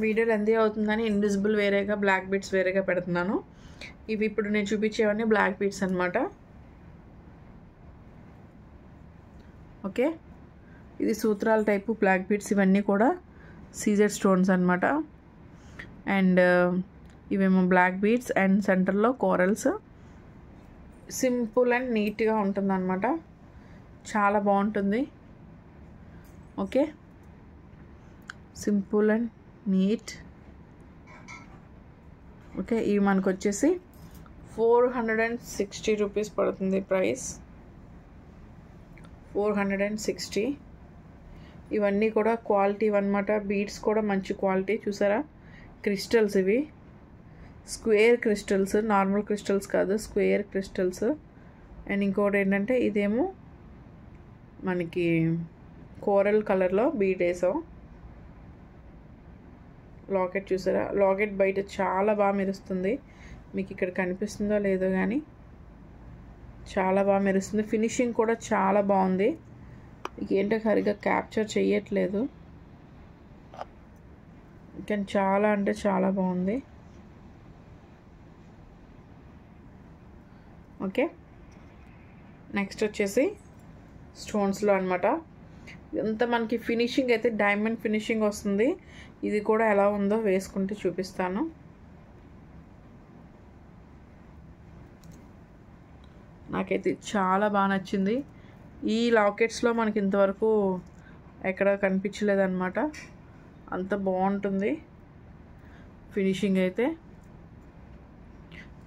Video lengthy అవుతుందని invisible వేరేగా black beads వేరేగా పెడుతున్నాను. ఇవి ఇప్పుడు నేను చూపించేవన్నీ బ్లాక్ బీడ్స్ అనమాట. ఓకే, ఇది సూత్రాల టైపు బ్లాక్ బీడ్స్. ఇవన్నీ కూడా సీజెడ్ స్టోన్స్ అనమాట. అండ్ ఇవేమో బ్లాక్ బీడ్స్ అండ్ సెంటర్లో కోరల్స్. సింపుల్ అండ్ నీట్గా ఉంటుంది అనమాట. చాలా బాగుంటుంది. Okay, simple and neat. Okay, ఇవి మనకు వచ్చేసి 460 రూపీస్ పడుతుంది ప్రైస్. 460. ఇవన్నీ కూడా క్వాలిటీ అనమాట. బీడ్స్ కూడా మంచి క్వాలిటీ. చూసారా, క్రిస్టల్స్ ఇవి స్క్వేర్ క్రిస్టల్స్, నార్మల్ క్రిస్టల్స్ కాదు, స్క్వేర్ క్రిస్టల్స్. అండ్ ఇంకోటి ఏంటంటే ఇదేమో మనకి కోరల్ కలర్లో బీడ్ వేసాం. లాకెట్ చూసారా, లాకెట్ బయట చాలా బాగా మెరుస్తుంది. మీకు ఇక్కడ కనిపిస్తుందో లేదో కానీ చాలా బాగా మెరుస్తుంది. ఫినిషింగ్ కూడా చాలా బాగుంది. మీకు ఏంటో సరిగ్గా క్యాప్చర్ చేయట్లేదు కానీ చాలా అంటే చాలా బాగుంది. ఓకే, నెక్స్ట్ వచ్చేసి స్టోన్స్లో అనమాట. ఇంత మనకి ఫినిషింగ్ అయితే డైమండ్ ఫినిషింగ్ వస్తుంది. ఇది కూడా ఎలా ఉందో వేసుకుంటే చూపిస్తాను. నాకైతే చాలా బాగా నచ్చింది. ఈ లాకెట్స్లో మనకి ఇంతవరకు ఎక్కడ కనిపించలేదన్నమాట. అంత బాగుంటుంది ఫినిషింగ్ అయితే.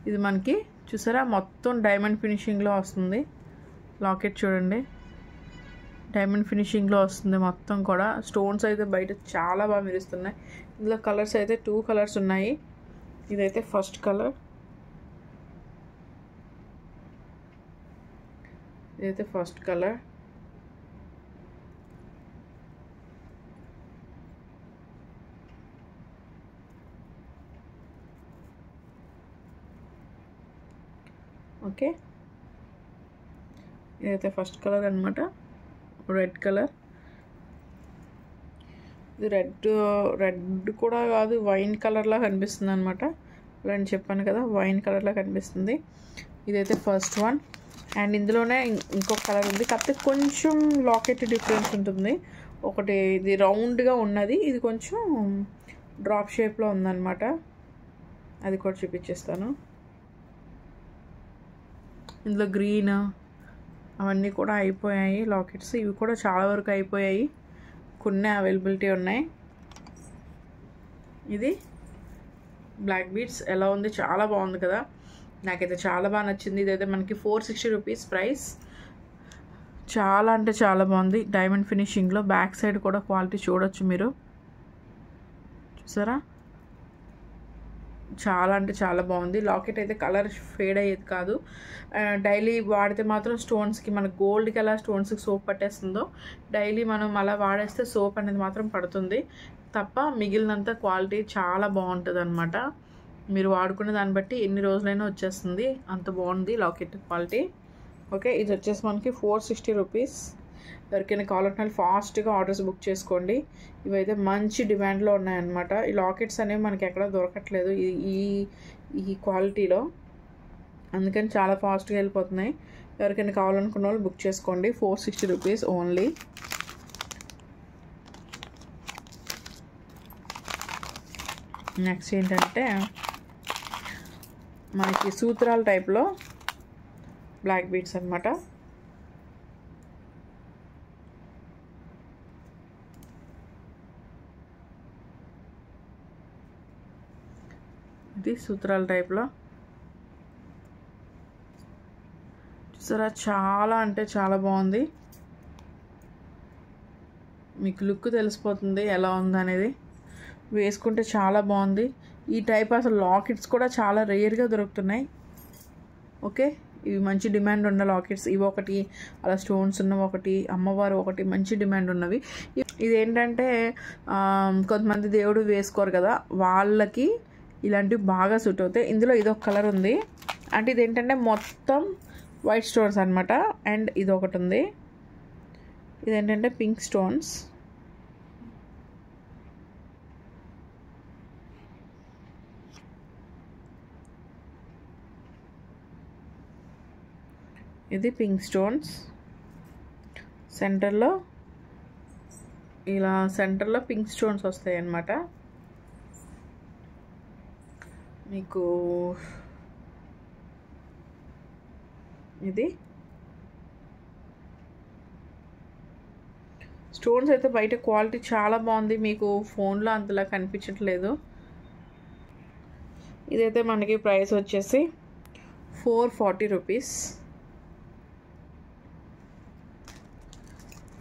ఇది మనకి చూసారా మొత్తం డైమండ్ ఫినిషింగ్లో వస్తుంది. లాకెట్ చూడండి, డైమండ్ ఫినిషింగ్లో వస్తుంది మొత్తం కూడా. స్టోన్స్ అయితే బయట చాలా బాగా మెరుస్తున్నాయి. ఇందులో కలర్స్ అయితే 2 కలర్స్ ఉన్నాయి. ఇదైతే ఫస్ట్ కలర్, ఇదైతే ఫస్ట్ కలర్. ఓకే, ఇదైతే ఫస్ట్ కలర్ అనమాట, రెడ్ కలర్. ఇది రెడ్ కూడా కాదు, వైన్ కలర్లా కనిపిస్తుంది అనమాట. అలా నేను చెప్పాను కదా, వైన్ కలర్లా కనిపిస్తుంది. ఇదైతే ఫస్ట్ వన్. అండ్ ఇందులోనే ఇంకొక కలర్ ఉంది, కాకపోతే కొంచెం లాకెట్ డిఫరెన్స్ ఉంటుంది. ఒకటి ఇది రౌండ్గా ఉన్నది, ఇది కొంచెం డ్రాప్ షేప్లో ఉందన్నమాట. అది కూడా చూపించేస్తాను. ఇందులో గ్రీన్ అవన్నీ కూడా అయిపోయాయి లాకెట్స్. ఇవి కూడా చాలా వరకు అయిపోయాయి, కొన్ని అవైలబిలిటీ ఉన్నాయి. ఇది బ్లాక్ బీడ్స్ ఎలా ఉంది, చాలా బాగుంది కదా. నాకైతే చాలా బాగా నచ్చింది. ఇదైతే మనకి 460 రూపీస్ ప్రైస్. చాలా అంటే చాలా బాగుంది. డైమండ్ ఫినిషింగ్లో బ్యాక్ సైడ్ కూడా క్వాలిటీ చూడొచ్చు మీరు. చూసారా, చాలా అంటే చాలా బాగుంది. లాకెట్ అయితే కలర్ ఫేడ్ అయ్యేది కాదు. డైలీ వాడితే మాత్రం స్టోన్స్కి, మన గోల్డ్కి ఎలా స్టోన్స్కి సోప్ పట్టేస్తుందో డైలీ మనం అలా వాడేస్తే సోప్ అనేది మాత్రం పడుతుంది తప్ప మిగిలినంత క్వాలిటీ చాలా బాగుంటుంది అనమాట. మీరు వాడుకునే దాన్ని బట్టి ఎన్ని రోజులైనా వచ్చేస్తుంది, అంత బాగుంది లాకెట్ క్వాలిటీ. ఓకే, ఇది వచ్చేసి మనకి 460 రూపీస్. ఎవరికైనా కావాలంటే ఫాస్ట్గా ఆర్డర్స్ బుక్ చేసుకోండి. ఇవైతే మంచి డిమాండ్లో ఉన్నాయన్నమాట. ఈ లాకెట్స్ అనేవి మనకి ఎక్కడ దొరకట్లేదు ఈ క్వాలిటీలో, అందుకని చాలా ఫాస్ట్గా వెళ్ళిపోతున్నాయి. ఎవరికైనా కావాలనుకున్న వాళ్ళు బుక్ చేసుకోండి. 460 రూపీస్ ఓన్లీ. నెక్స్ట్ ఏంటంటే మనకి సూత్రాల టైప్లో బ్లాక్ బీడ్స్ అనమాట. ఇది సూత్రాల టైప్లో చూసారా, చాలా అంటే చాలా బాగుంది. మీకు లుక్ తెలిసిపోతుంది ఎలా ఉందనేది. వేసుకుంటే చాలా బాగుంది. ఈ టైప్ అసలు లాకెట్స్ కూడా చాలా రేర్గా దొరుకుతున్నాయి. ఓకే, ఇవి మంచి డిమాండ్ ఉన్న లాకెట్స్. ఇవి ఒకటి, అలా స్టోన్స్ ఉన్నవి ఒకటి, అమ్మవారు ఒకటి, మంచి డిమాండ్ ఉన్నవి. ఇదేంటంటే కొంతమంది దేవుడు వేసుకోరు కదా, వాళ్ళకి ఇలాంటివి బాగా సూట్ అవుతాయి. ఇందులో ఇదొక కలర్ ఉంది, అంటే ఇదేంటంటే మొత్తం వైట్ స్టోన్స్ అనమాట. అండ్ ఇది ఒకటి ఉంది, ఇదేంటంటే పింక్ స్టోన్స్. ఇది పింక్ స్టోన్స్ సెంటర్లో ఇలా సెంటర్లో పింక్ స్టోన్స్ వస్తాయి అన్నమాట. మీకు ఇది స్టోన్స్ అయితే బయట క్వాలిటీ చాలా బాగుంది, మీకు ఫోన్లో అంతలా కనిపించట్లేదు. ఇదైతే మనకి ప్రైస్ వచ్చేసి 440 రూపీస్.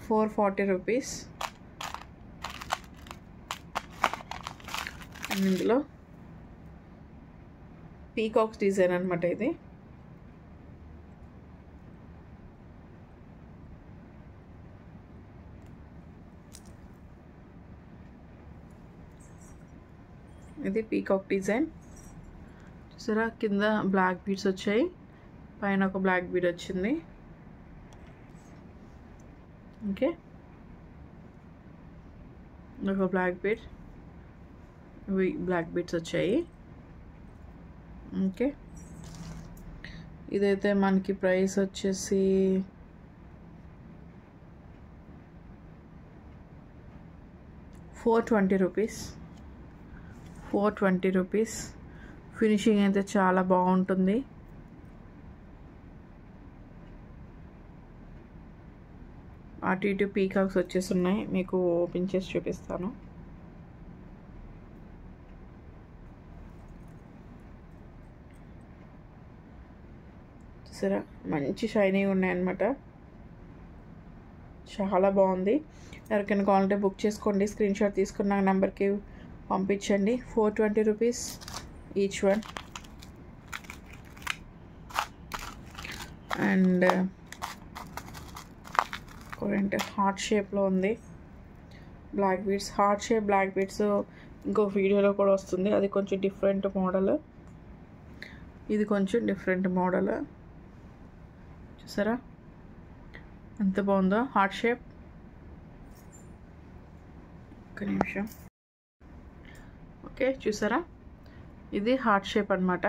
440 రూపీస్. ఇందులో పీకాక్స్ డిజైన్ అనమాట ఇది. ఇది పీకాక్ డిజైన్ చూసారా, కింద బ్లాక్ బీడ్స్ వచ్చాయి, పైన ఒక బ్లాక్ బీడ్ వచ్చింది. ఓకే, ఒక బ్లాక్ బీడ్, బ్లాక్ బీడ్స్ వచ్చాయి. ఓకే, ఇదైతే మనకి ప్రైస్ వచ్చేసి రూపీస్. 420 రూపీస్. ఫినిషింగ్ అయితే చాలా బాగుంటుంది. అటు ఇటు పీకాక్స్ వచ్చేసి ఉన్నాయి, మీకు ఓపెన్ చేసి చూపిస్తాను. చూసారా, మంచి షైనింగ్ ఉన్నాయన్నమాట, చాలా బాగుంది. ఎవరికైనా కావాలంటే బుక్ చేసుకోండి, స్క్రీన్ షాట్ తీసుకున్న నెంబర్కి పంపించండి. 420 రూపీస్ ఈచ్ వన్. అండ్ ఏంటంటే హార్ట్ షేప్లో ఉంది black beads. Heart shape black beads ఇంకో వీడియోలో కూడా వస్తుంది, అది కొంచెం డిఫరెంట్ మోడల్, ఇది కొంచెం డిఫరెంట్ మోడల్. చూసారా ఎంత బాగుందో హార్ట్ షేప్. ఒక్క నిమిషం. ఓకే, చూసారా ఇది హార్ట్ షేప్ అన్నమాట.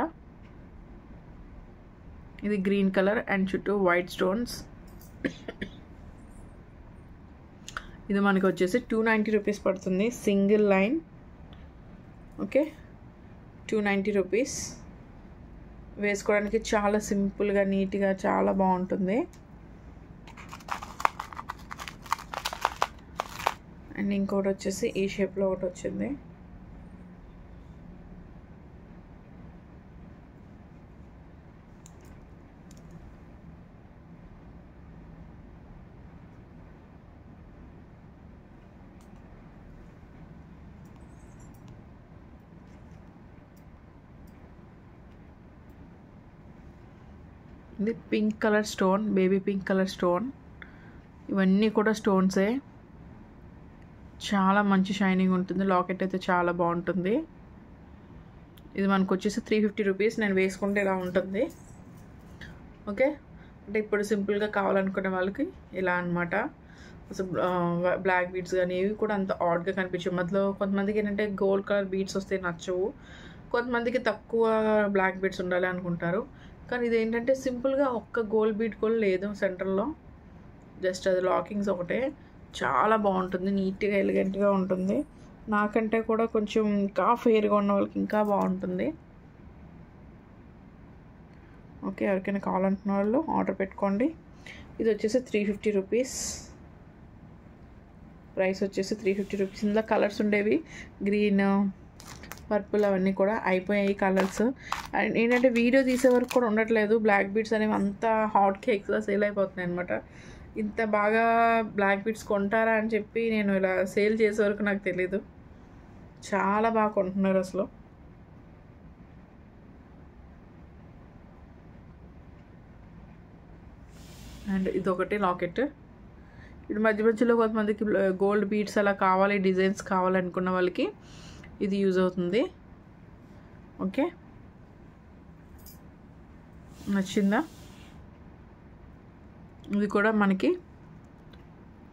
ఇది గ్రీన్ కలర్ అండ్ చుట్టూ వైట్ స్టోన్స్. ఇది మనకి వచ్చేసి 290 రూపీస్ పడుతుంది సింగిల్ లైన్. Okay, 290 rupees. వేసుకోవడానికి చాలా సింపుల్గా నీట్గా చాలా బాగుంటుంది. అండ్ ఇంకోటి వచ్చేసి ఈ షేప్లో ఒకటి వచ్చింది. ఇది pink colour stone, baby pink colour stone. ఇవన్నీ కూడా స్టోన్సే, చాలా మంచి షైనింగ్ ఉంటుంది. లాకెట్ అయితే చాలా బాగుంటుంది. ఇది మనకు వచ్చేసి 350 రూపీస్. నేను వేసుకుంటే ఇలా ఉంటుంది. ఓకే, అంటే ఇప్పుడు సింపుల్గా కావాలనుకునే వాళ్ళకి ఇలా అనమాట. అసలు బ్లాక్ బీడ్స్ కానీ ఇవి కూడా అంత ఆడ్గా కనిపించవు. మధ్యలో కొంతమందికి ఏంటంటే గోల్డ్ కలర్ బీడ్స్ వస్తే నచ్చవు, కొంతమందికి తక్కువ బ్లాక్ బీడ్స్ ఉండాలి అనుకుంటారు. కానీ ఇది ఏంటంటే సింపుల్గా ఒక్క గోల్డ్ బీడ్ కూడా లేదు సెంటర్లో, జస్ట్ అది లాకింగ్స్ ఒకటే. చాలా బాగుంటుంది, నీట్గా ఎలిగెంట్గా ఉంటుంది. నాకంటే కూడా కొంచెం ఇంకా ఫెయిర్గా ఉన్న వాళ్ళకి ఇంకా బాగుంటుంది. ఓకే, ఎవరికైనా కావాలంటున్న వాళ్ళు ఆర్డర్ పెట్టుకోండి. ఇది వచ్చేసి 350 రూపీస్. ప్రైస్ వచ్చేసి 350 రూపీస్. ఇందులో కలర్స్ ఉండేవి, గ్రీన్, పర్పుల్ అవన్నీ కూడా అయిపోయాయి కలర్స్. అండ్ ఏంటంటే వీడియో తీసే వరకు కూడా ఉండట్లేదు, బ్లాక్ బీడ్స్ అనేవి అంతా హాట్ కేక్స్లా సేల్ అయిపోతున్నాయి అనమాట. ఇంత బాగా బ్లాక్ బీడ్స్ కొంటారా అని చెప్పి నేను ఇలా సేల్ చేసే వరకు నాకు తెలీదు. చాలా బాగా కొంటున్నారు అసలు. అండ్ ఇదొకటి లాకెట్. ఇప్పుడు మధ్య మధ్యలో కొంతమందికి గోల్డ్ బీడ్స్ అలా కావాలి, డిజైన్స్ కావాలనుకున్న వాళ్ళకి ఇది యూజ్ అవుతుంది. ఓకే, నచ్చిందా? ఇది కూడా మనకి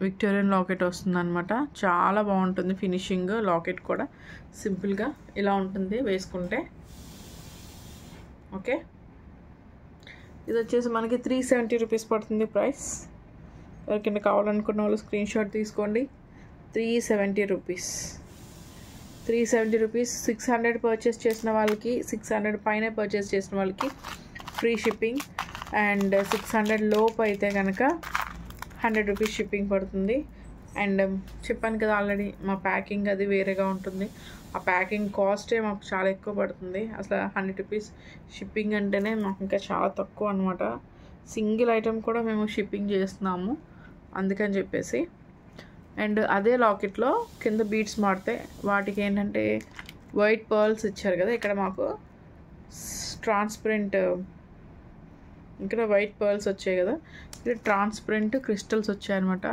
విక్టోరియన్ లాకెట్ వస్తుంది అనమాట. చాలా బాగుంటుంది ఫినిషింగ్. లాకెట్ కూడా సింపుల్గా ఇలా ఉంటుంది వేసుకుంటే. ఓకే, ఇది వచ్చేసి మనకి 370 రూపీస్ పడుతుంది ప్రైస్. ఎవరికైనా కావాలనుకున్న వాళ్ళు స్క్రీన్ షాట్ తీసుకోండి. 370 రూపీస్. 370 రూపీస్. 600 పర్చేస్ చేసిన వాళ్ళకి, 600 పైన పర్చేస్ చేసిన వాళ్ళకి ఫ్రీ షిప్పింగ్. అండ్ 600 లోపు అయితే కనుక 100 రూపీస్ షిప్పింగ్ పడుతుంది. అండ్ చెప్పాను కదా ఆల్రెడీ, మా ప్యాకింగ్ అది వేరేగా ఉంటుంది. ఆ ప్యాకింగ్ కాస్టే మాకు చాలా ఎక్కువ పడుతుంది. అసలు 100 రూపీస్ షిప్పింగ్ అంటేనే మాకు ఇంకా చాలా తక్కువ అనమాట. సింగిల్ ఐటెం కూడా మేము షిప్పింగ్ చేస్తున్నాము అందుకని చెప్పేసి. అండ్ అదే లాకెట్లో కింద బీడ్స్ మారితే వాటికి ఏంటంటే వైట్ పర్ల్స్ ఇచ్చారు కదా, ఇక్కడ మాకు ట్రాన్స్పరెంట్, ఇక్కడ వైట్ పర్ల్స్ వచ్చాయి కదా, ఇక్కడ ట్రాన్స్పరెంట్ క్రిస్టల్స్ వచ్చాయన్నమాట.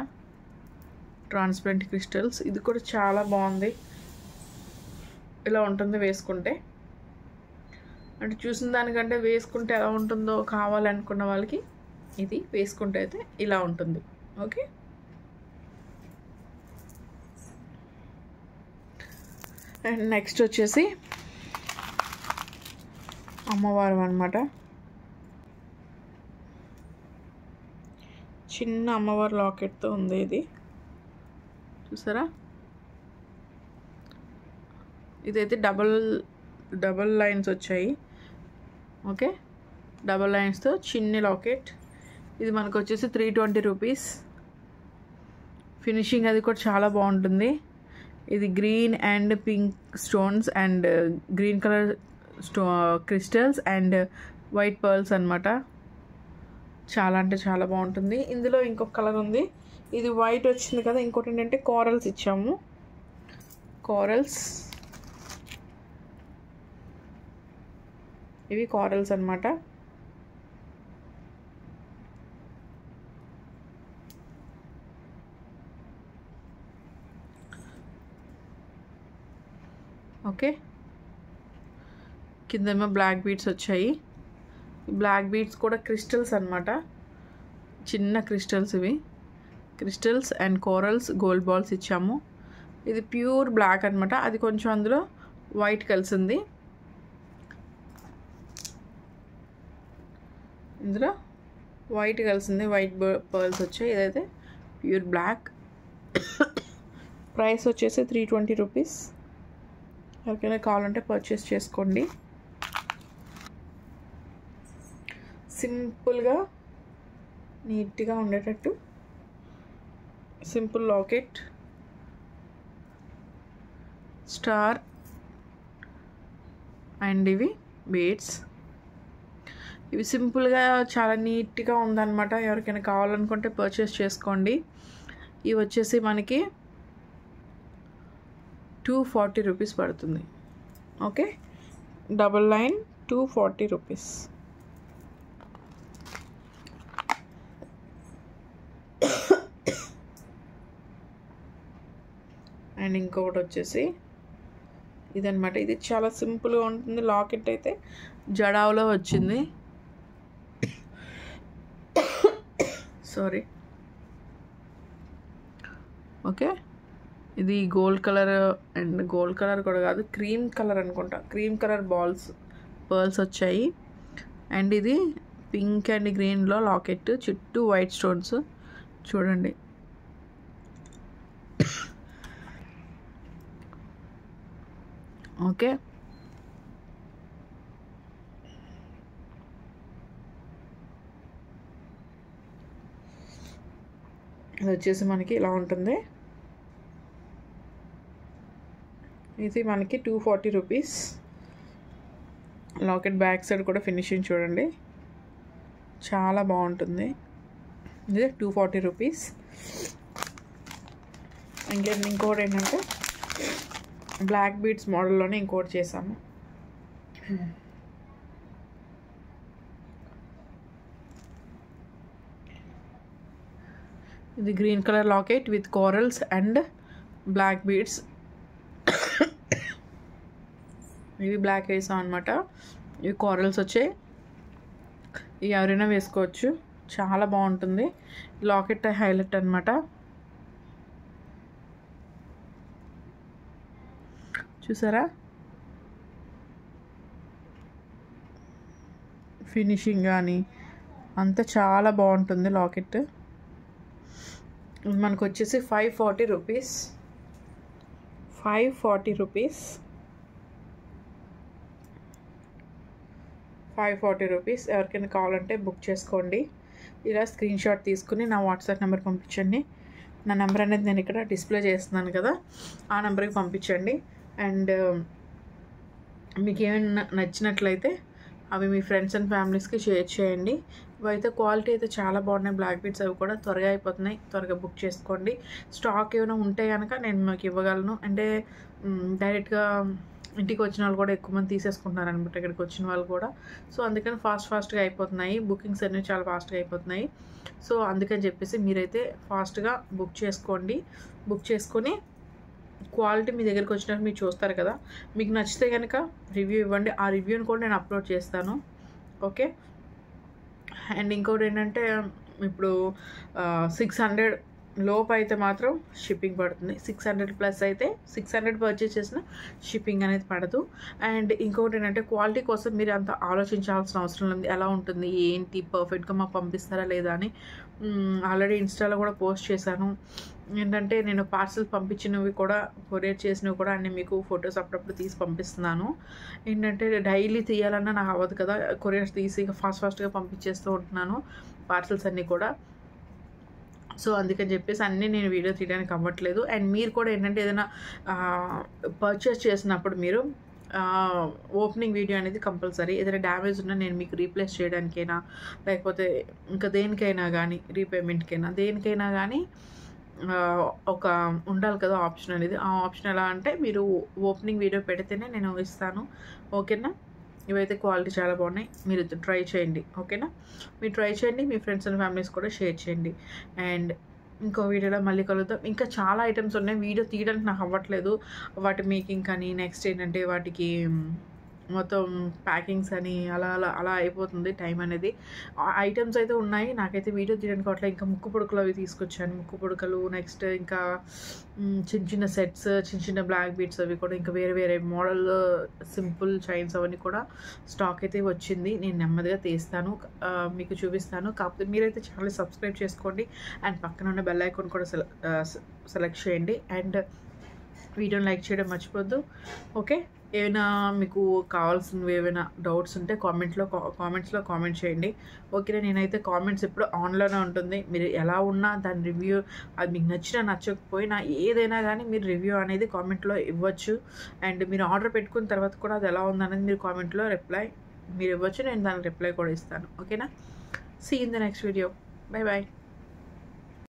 Transparent crystals. ఇది కూడా చాలా బాగుంది. ఇలా ఉంటుంది వేసుకుంటే. అంటే చూసిన దానికంటే వేసుకుంటే ఎలా ఉంటుందో కావాలనుకున్న వాళ్ళకి ఇది వేసుకుంటే అయితే ఇలా ఉంటుంది. ఓకే. అండ్ నెక్స్ట్ వచ్చేసి అమ్మవారు అన్నమాట. చిన్న అమ్మవారు లాకెట్తో ఉంది ఇది, చూసారా. ఇదైతే డబల్ లైన్స్ వచ్చాయి. ఓకే, డబల్ లైన్స్తో చిన్ని లాకెట్. ఇది మనకు వచ్చేసి 320 రూపీస్. ఫినిషింగ్ అది కూడా చాలా బాగుంటుంది. ఇది green and pink stones and green colour crystals and white pearls అన్నమాట. చాలా అంటే చాలా బాగుంటుంది. ఇందులో ఇంకొక కలర్ ఉంది. ఇది వైట్ వచ్చింది కదా, ఇంకోటి ఏంటంటే కోరల్స్ ఇచ్చాము. కోరల్స్, ఇవి కోరల్స్ అన్నమాట. ఓకే. కిందేమో బ్లాక్ బీడ్స్ వచ్చాయి. బ్లాక్ బీడ్స్ కూడా క్రిస్టల్స్ అన్నమాట, చిన్న క్రిస్టల్స్. ఇవి crystals and corals gold balls ఇచ్చాము. ఇది ప్యూర్ బ్లాక్ అనమాట. అది కొంచెం అందులో వైట్ కలిసింది. ఇందులో వైట్ కలిసింది, వైట్ పర్ల్స్ వచ్చాయి. ఇదైతే ప్యూర్ బ్లాక్. ప్రైస్ వచ్చేసి 320 రూపీస్. ఎవరికైనా కావాలంటే పర్చేస్ చేసుకోండి. సింపుల్గా నీట్గా ఉండేటట్టు సింపుల్ లాకెట్, స్టార్ అండ్ ఇవి బీడ్స్. ఇవి సింపుల్గా చాలా నీట్గా ఉందన్నమాట. ఎవరికైనా కావాలనుకుంటే పర్చేస్ చేసుకోండి. ఇవి వచ్చేసి మనకి 240 రూపీస్ పడుతుంది. Okay, double line 240 rupees. And ఇంకొకటి వచ్చేసి ఇదన్నమాట. ఇది చాలా సింపుల్గా ఉంటుంది. లాకెట్ అయితే జడావులో వచ్చింది. సారీ. ఓకే, ఇది gold colour and gold colour కూడా కాదు, క్రీమ్ కలర్ అనుకుంటా. క్రీమ్ కలర్ పర్ల్స్ వచ్చాయి. అండ్ ఇది పింక్ అండ్ గ్రీన్లో లాకెట్, చుట్టూ వైట్ స్టోన్స్ చూడండి. ఓకే, ఇది వచ్చేసి మనకి ఇలా ఉంటుంది. ఇది మనకి 240 రూపీస్. లాకెట్ బ్యాక్ సైడ్ కూడా ఫినిషింగ్ చూడండి, చాలా బాగుంటుంది. ఇది 240 రూపీస్. ఇంకోటి ఏంటంటే బ్లాక్ బీడ్స్ మోడల్లోనే ఇంకోటి చేసాము. ఇది green colour locket with corals and black beads. ఇవి బ్లాక్ వేసాం అనమాట. ఇవి కోరల్స్ వచ్చాయి. ఇవి ఎవరైనా వేసుకోవచ్చు, చాలా బాగుంటుంది. లాకెట్ హైలైట్ అనమాట. చూసారా ఫినిషింగ్ కానీ అంతా చాలా బాగుంటుంది లాకెట్. మనకు వచ్చేసి 540 రూపీస్. 540 రూపీస్. 540 రూపీస్. ఎవరికైనా కావాలంటే బుక్ చేసుకోండి. ఇలా స్క్రీన్ షాట్ తీసుకుని నా వాట్సాప్ నెంబర్ పంపించండి. నా నెంబర్ అనేది నేను ఇక్కడ డిస్ప్లే చేస్తున్నాను కదా, ఆ నెంబర్కి పంపించండి. అండ్ మీకు ఏమైనా నచ్చినట్లయితే అవి మీ ఫ్రెండ్స్ అండ్ ఫ్యామిలీస్కి షేర్ చేయండి. ఇవైతే క్వాలిటీ అయితే చాలా బాగున్నాయి. బ్లాక్ బీడ్స్ అవి కూడా త్వరగా అయిపోతున్నాయి. త్వరగా బుక్ చేసుకోండి. స్టాక్ ఏమైనా ఉంటే కనుక నేను మీకు ఇవ్వగలను. అంటే డైరెక్ట్గా ఇంటికి వచ్చిన వాళ్ళు కూడా ఎక్కువ మంది తీసేసుకుంటున్నారు అనమాట, ఇక్కడికి వచ్చిన వాళ్ళు కూడా. సో అందుకని ఫాస్ట్గా అయిపోతున్నాయి. బుకింగ్స్ అనేవి చాలా ఫాస్ట్గా అయిపోతున్నాయి. సో అందుకని చెప్పేసి మీరైతే ఫాస్ట్గా బుక్ చేసుకోండి. బుక్ చేసుకొని క్వాలిటీ మీ దగ్గరికి వచ్చినాక మీరు చూస్తారు కదా, మీకు నచ్చితే కనుక రివ్యూ ఇవ్వండి. ఆ రివ్యూని కూడా నేను అప్లోడ్ చేస్తాను. ఓకే. అండ్ ఇంకోటి ఏంటంటే ఇప్పుడు 600 లోపు అయితే మాత్రం షిప్పింగ్ పడుతుంది. 600+ అయితే 600 పర్చేస్ చేసిన షిప్పింగ్ అనేది పడదు. అండ్ ఇంకొకటి ఏంటంటే క్వాలిటీ కోసం మీరు అంత ఆలోచించాల్సిన అవసరం లేదు. ఎలా ఉంటుంది ఏంటి పర్ఫెక్ట్గా మాకు పంపిస్తారా లేదా అని ఆల్రెడీ ఇన్స్టాలో కూడా పోస్ట్ చేశాను. ఏంటంటే నేను పార్సల్ పంపించినవి కూడా, కొరియర్ చేసినవి కూడా అన్నీ మీకు ఫొటోస్ అప్పుడప్పుడు తీసి పంపిస్తున్నాను. ఏంటంటే డైలీ తీయాలన్నా నాకు అవ్వదు కదా, కొరియర్స్ తీసి ఫాస్ట్గా పంపించేస్తూ ఉంటున్నాను పార్సల్స్ అన్నీ కూడా. సో అందుకని చెప్పేసి అన్నీ నేను వీడియో తీయడానికి అవ్వట్లేదు. అండ్ మీరు కూడా ఏంటంటే ఏదైనా పర్చేస్ చేసినప్పుడు మీరు ఓపెనింగ్ వీడియో అనేది కంపల్సరీ. ఏదైనా డ్యామేజ్ ఉన్నా నేను మీకు రీప్లేస్ చేయడానికైనా, లేకపోతే ఇంకా దేనికైనా కానీ, రీపేమెంట్కైనా దేనికైనా కానీ ఒక ఉండాలి కదా ఆప్షన్ అనేది. ఆ ఆప్షన్ ఎలా అంటే మీరు ఓపెనింగ్ వీడియో పెడితేనే నేను ఇస్తాను. ఓకేనా. ఇవైతే క్వాలిటీ చాలా బాగున్నాయి. మీరు ట్రై చేయండి. ఓకేనా. మీరు ట్రై చేయండి, మీ ఫ్రెండ్స్ అండ్ ఫ్యామిలీస్ కూడా షేర్ చేయండి. అండ్ ఇంకో వీడియోలో మళ్ళీ కలుద్దాం. ఇంకా చాలా ఐటమ్స్ ఉన్నాయి, వీడియో తీయడానికి నాకు అవ్వట్లేదు. వాటి మేకింగ్ కానీ, నెక్స్ట్ ఏంటంటే వాటికి మొత్తం ప్యాకింగ్స్ అని అలా అయిపోతుంది టైం అనేది. ఐటమ్స్ అయితే ఉన్నాయి, నాకైతే వీడియో తీయడానికి అట్లా. ఇంకా ముక్కు పుడకలు అవి తీసుకొచ్చాను, ముక్కు పుడకలు. నెక్స్ట్ ఇంకా చిన్న సెట్స్, చిన్న బ్లాక్ బీడ్స్ అవి కూడా, ఇంకా వేరే మోడల్ సింపుల్ చైన్స్ అవన్నీ కూడా స్టాక్ అయితే వచ్చింది. నేను నెమ్మదిగా తీస్తాను, మీకు చూపిస్తాను. కాకపోతే మీరైతే ఛానల్ సబ్స్క్రైబ్ చేసుకోండి. అండ్ పక్కన ఉన్న బెల్ ఐకాన్ కూడా సెలెక్ట్ చేయండి. అండ్ వీడియోని లైక్ చేయడం మర్చిపోద్దు. ఓకే. ఏమైనా మీకు కావాల్సినవి ఏమైనా డౌట్స్ ఉంటే కామెంట్స్లో కామెంట్ చేయండి. ఓకేనా. నేనైతే కామెంట్స్ ఎప్పుడు ఆన్లోనే ఉంటుంది. మీరు ఎలా ఉన్నా దాని రివ్యూ, అది మీకు నచ్చినా నచ్చకపోయినా ఏదైనా కానీ మీరు రివ్యూ అనేది కామెంట్లో ఇవ్వచ్చు. అండ్ మీరు ఆర్డర్ పెట్టుకున్న తర్వాత కూడా అది ఎలా ఉందనేది మీరు కామెంట్లో మీరు ఇవ్వచ్చు. నేను దానికి రిప్లై కూడా ఇస్తాను. ఓకేనా. See in the next video. Bye bye.